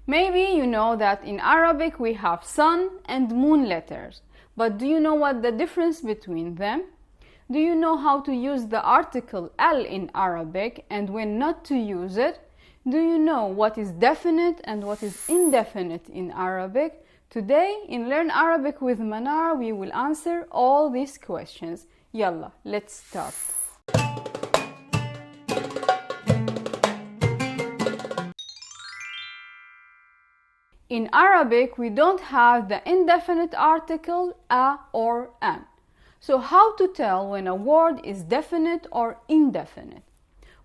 Maybe you know that in Arabic we have sun and moon letters, but do you know what the difference between them? Do you know how to use the article al in Arabic and when not to use it? Do you know what is definite and what is indefinite in Arabic? Today in Learn Arabic with Manar we will answer all these questions. Yalla, let's start. In Arabic, we don't have the indefinite article a or an. So how to tell when a word is definite or indefinite?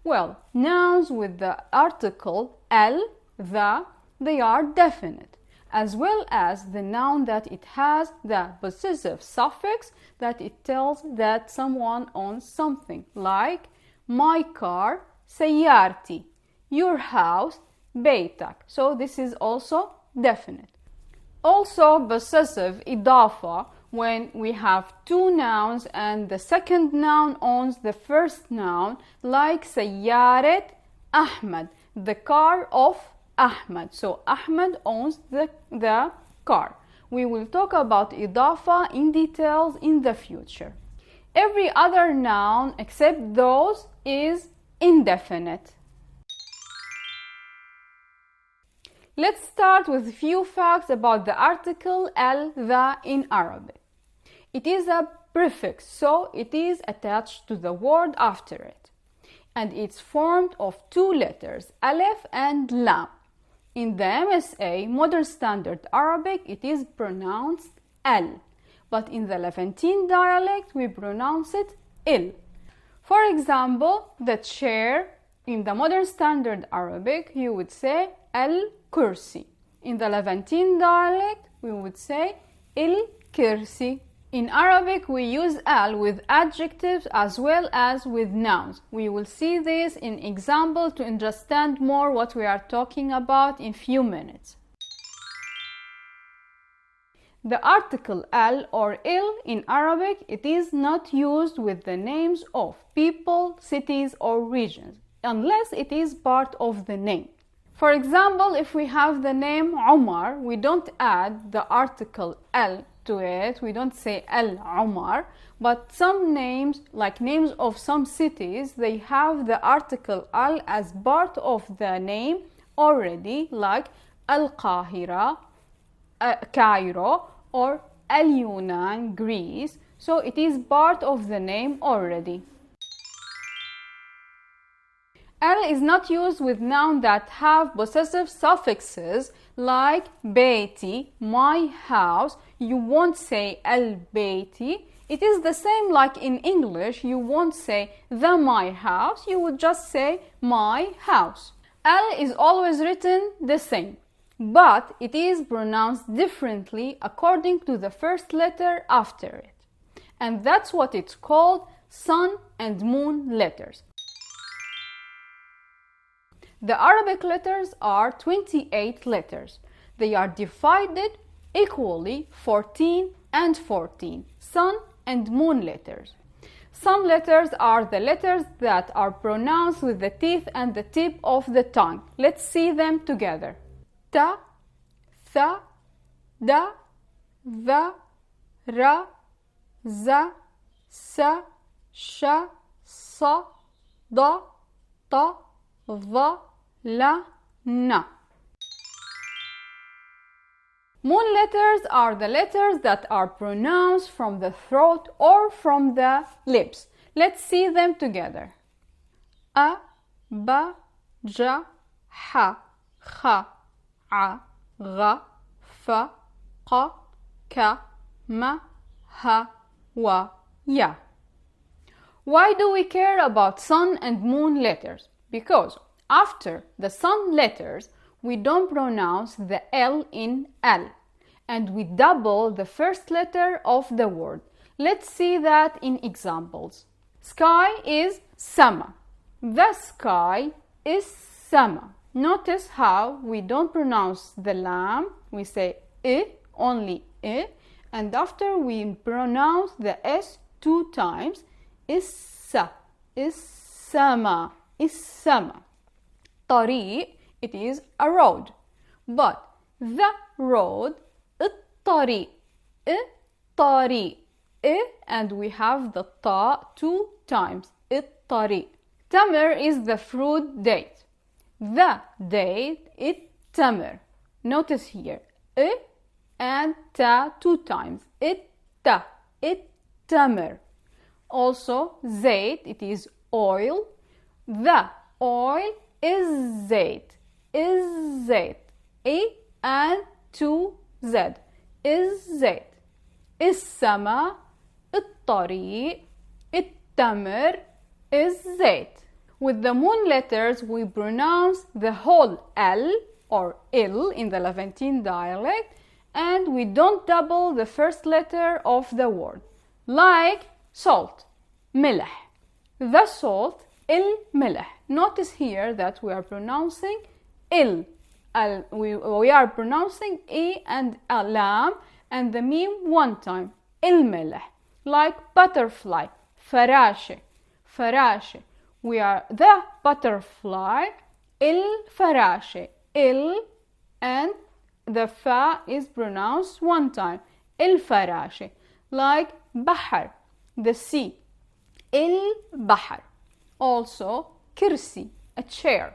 Well, nouns with the article al, the, they are definite, as well as the noun that it has the possessive suffix that it tells that someone owns something, like my car, سيارتي, your house, بيتك. So this is also definite. Also possessive إضافة when we have two nouns and the second noun owns the first noun, like سيارة أحمد, the car of Ahmad. So Ahmad owns the car. We will talk about إضافة in details in the future. Every other noun except those is indefinite. Let's start with a few facts about the article al, the in Arabic. It is a prefix, so it is attached to the word after it. And it's formed of two letters, alif and lam. In the MSA, Modern Standard Arabic, it is pronounced al. But in the Levantine dialect, we pronounce it il. For example, the chair, in the Modern Standard Arabic, you would say al-kursi. In the Levantine dialect, we would say il-kirsi. In Arabic, we use al with adjectives as well as with nouns. We will see this in example to understand more what we are talking about in few minutes. The article al or il in Arabic, it is not used with the names of people, cities or regions, unless it is part of the name. For example, if we have the name Omar, we don't add the article al to it, we don't say al-Omar, but some names, like names of some cities, they have the article al as part of the name already, like Al-Qahira, Cairo, or Al-Yunan, Greece, so it is part of the name already. Al is not used with nouns that have possessive suffixes like beiti, my house. You won't say al-beiti. It is the same like in English. You won't say the my house. You would just say my house. Al is always written the same, but it is pronounced differently according to the first letter after it. And that's what it's called sun and moon letters. The Arabic letters are 28 letters. They are divided equally 14 and 14, sun and moon letters. Some letters are the letters that are pronounced with the teeth and the tip of the tongue. Let's see them together. Ta, tha, da, va, ra, za, sa, sha, sa, da, ta, va, la, na. Moon letters are the letters that are pronounced from the throat or from the lips. Let's see them together. A, ba, ja, ha, kha, a, ga, fa, qa, ka, ma, ha, wa, ya. Why do we care about sun and moon letters? Because after the sun letters, we don't pronounce the L in al, and we double the first letter of the word. Let's see that in examples. Sky is sama. The sky is sama. Notice how we don't pronounce the lam, we say I, only I, and after we pronounce the S 2 times, issa, issama, issama. Tariq, it is a road. But the road, الطريق, الطريق, and we have the ta 2 times, الطريق. Tamar is the fruit date. The date, التمر. Notice here, and ta 2 times, التا, التمر. Also, zayt, it is oil. The oil is zayt, is zayt. A and 2 Z, is zayt. السما, الطريق, التمر, is zayt. With the moon letters, we pronounce the whole L or il in the Levantine dialect, and we don't double the first letter of the word. Like salt, ملح. The salt, الملح. Notice here that we are pronouncing il. We are pronouncing e and a lam and the mim one time. الملح. Like butterfly, فراشة, فراشة. We are the butterfly, الفراشة, il, and the fa is pronounced one time. الفراشة. Like بحر, the sea, البحر. Also كرسي, a chair.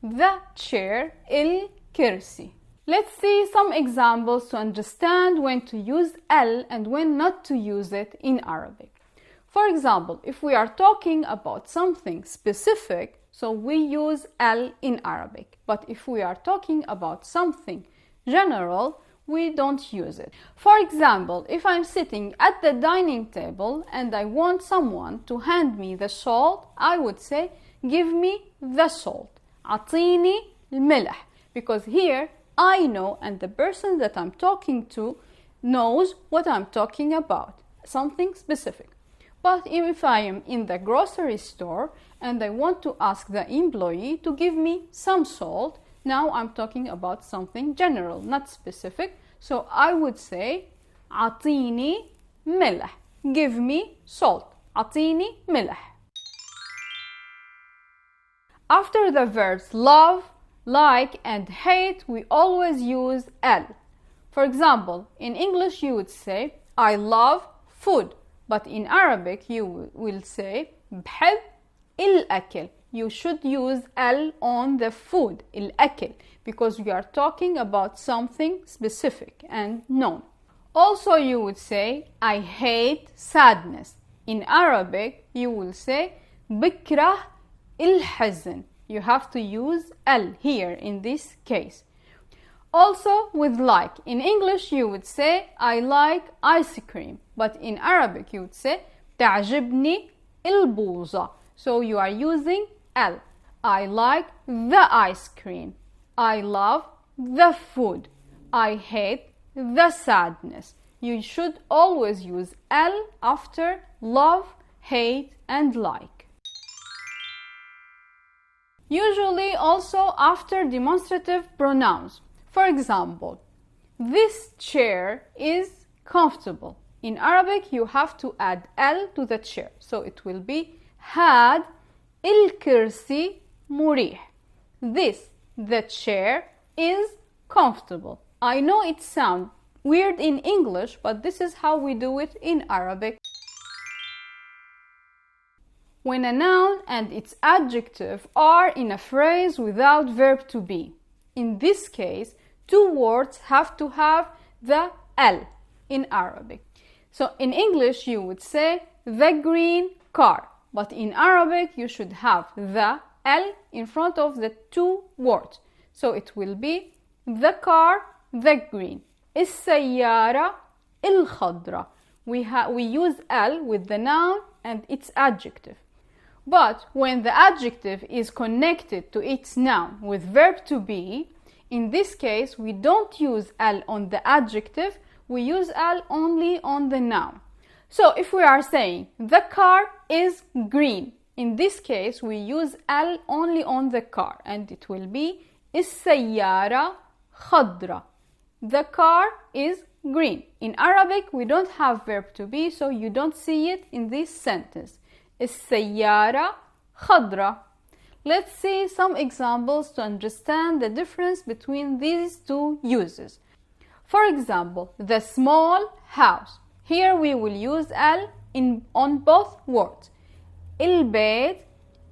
The chair, الكرسي. Let's see some examples to understand when to use L and when not to use it in Arabic. For example, if we are talking about something specific, so we use L in Arabic. But if we are talking about something general, we don't use it. For example, if I'm sitting at the dining table and I want someone to hand me the salt, I would say, give me the salt. أعطيني الملح. Because here I know and the person that I'm talking to knows what I'm talking about, something specific. But if I am in the grocery store and I want to ask the employee to give me some salt, now I'm talking about something general, not specific. So I would say أعطيني ملح. Give me salt. أعطيني ملح. After the verbs love, like, and hate, we always use L. For example, in English you would say, I love food. But in Arabic you will say, بحب الأكل. You should use L on the food, الأكل, because we are talking about something specific and known. Also you would say, I hate sadness. In Arabic you will say, بكره الحزن. You have to use L here in this case. Also with like. In English you would say, I like ice cream. But in Arabic you would say, تعجبني البوظة. So you are using L. I like the ice cream. I love the food. I hate the sadness. You should always use L after love, hate, and like. Usually also after demonstrative pronouns. For example, this chair is comfortable. In Arabic you have to add L to the chair. So it will be هاد الكرسي مريح. This, the chair, is comfortable. I know it sounds weird in English, but this is how we do it in Arabic. When a noun and its adjective are in a phrase without verb to be. In this case, two words have to have the L in Arabic. So in English you would say the green car, but in Arabic you should have the L in front of the two words. So it will be the car, the green. السيارة الخضراء. We use L with the noun and its adjective. But when the adjective is connected to its noun with verb to be, in this case we don't use L on the adjective, we use L only on the noun. So if we are saying the car is green, in this case we use L only on the car and it will be السيارة خضراء. The car is green. In Arabic we don't have verb to be, so you don't see it in this sentence. السيارة خضراء. Let's see some examples to understand the difference between these two uses. For example, the small house. Here we will use al on both words. البيت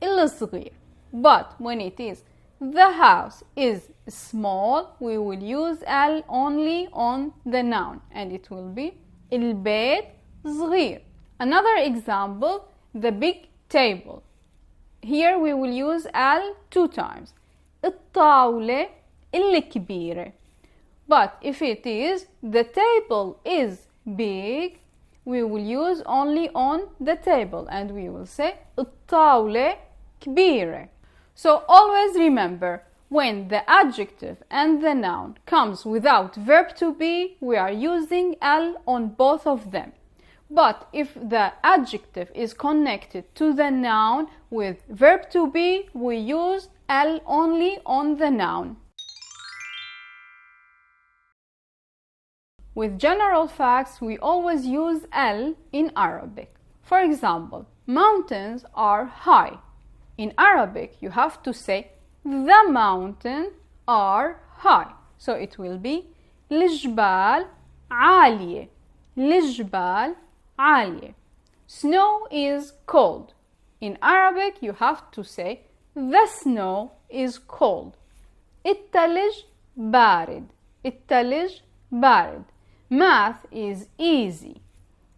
الصغير. But when it is the house is small, we will use al only on the noun and it will be البيت صغير. Another example, the big table. Here we will use al 2 times. الطاولة الكبيرة. But if it is the table is big, we will use only on the table and we will say الطاولة كبيرة. So always remember, when the adjective and the noun comes without verb to be, we are using al on both of them. But if the adjective is connected to the noun with verb to be, we use al only on the noun. With general facts, we always use al in Arabic. For example, mountains are high. In Arabic, you have to say the mountains are high. So it will be الجبال عالية. الجبال عالية. Snow is cold. In Arabic, you have to say the snow is cold. التلج بارد. التلج بارد. Math is easy.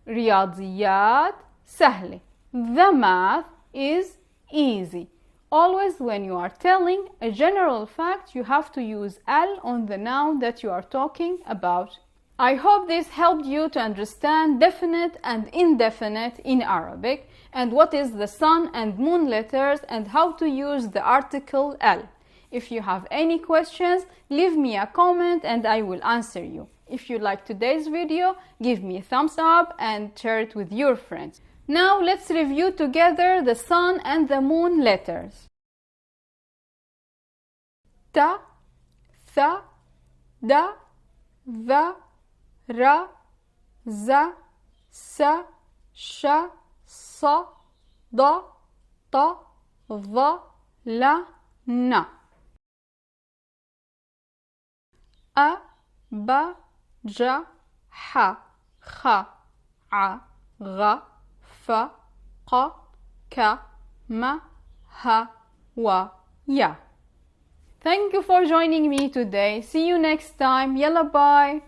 رياضيات سهلة. The math is easy. Always when you are telling a general fact, you have to use al on the noun that you are talking about. I hope this helped you to understand definite and indefinite in Arabic and what is the sun and moon letters and how to use the article al. If you have any questions, leave me a comment and I will answer you. If you like today's video, give me a thumbs up and share it with your friends. Now let's review together the sun and the moon letters. Ta, tha, da, va, ra, za, sa, sha, sa, da, ta, va, la, na. A, ba, ja, ha, kha, a, gha, fa, qa, ka, ma, ha, wa, ya. Thank you for joining me today. See you next time. Yalla bye.